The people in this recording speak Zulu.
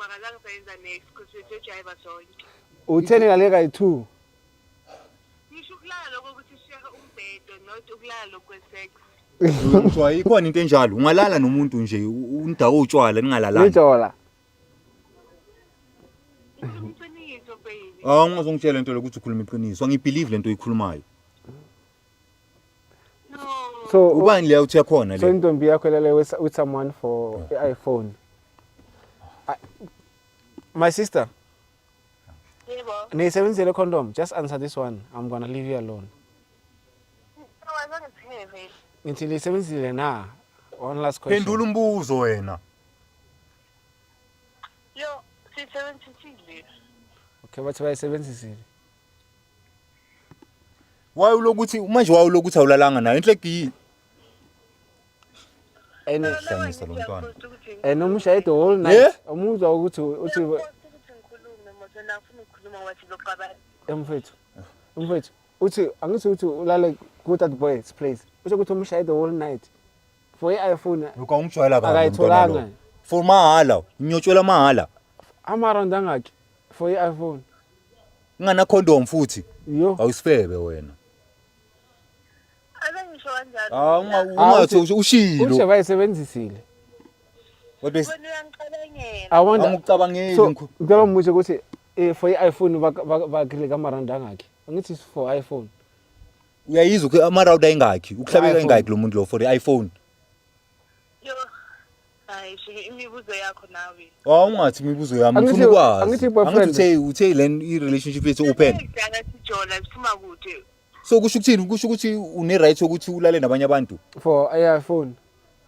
makazange sayenza next because siyojayiva sonke. Utheni ngale kayi-2. Ngisho ukulala lokho ukuthi share umbhedo not ukulala lokwesex. Ngishwa ikhona into enjalo ungalala nomuntu nje undawo utshwala ningalalani. Ngijola. Iqiniso baby. Ungazongitshela into lokuthi ukhuluma iqiniso. Ngibelieve lento oyikhulumayo. No. So Ubani le uthi yakhona so le? intombi yakho lele with someone for iPhone. My sister, Yebo. niyisebenzele condom. Just answer this one. I'm gonna leave you alone. No, azange sipheve. Ngithi niyisebenzile na? One last question. Phendula umbuzo wena. Yo, sisebenzisile. Okay, bathi bayisebenzisile. Wayelokuthi manje wayelokuthi awulalanga nayo inhleki. Ene lo mntwana. nomushaye the whole night. Umuzwa ukuthi uthi ngikhulume manje nafuna ukukhuluma wathi loqaba. Mfethu. Uthi angithi uthi ulale ku that boy's place. Uthi ukuthi umushaye the whole night. For iPhone Lokho ungijwayela kabi akayitholanga. For mahala, ngiyotshwela mahala. Around angaki for iPhone. Ngana condom futhi. Yo. Awusifebe wena. Azengisho kanjalo. Ungathi ushilo. Ushe bayisebenzisile. Kodwa Wena uyangicabangela. I wonder angikucabangeli so ngicela umbuzo ukuthi for iPhone baklika around angaki. Angithi for iPhone. uyayizwa ukuthi ama-round ayingakhi ukuhlabeka ingakhi lo muntu lo for i-iPhone. Yo. Hayi shike imibuzo yakho nawe. Ungathi imibuzo yami ngifuna ukwazi. Angithi boyfriend. Uthe le i-relationship yethu open. Ngidala sijola siphuma kude. So kusho ukuthini? Kusho ukuthi une right ukuthi ulale nabanye abantu. For iPhone.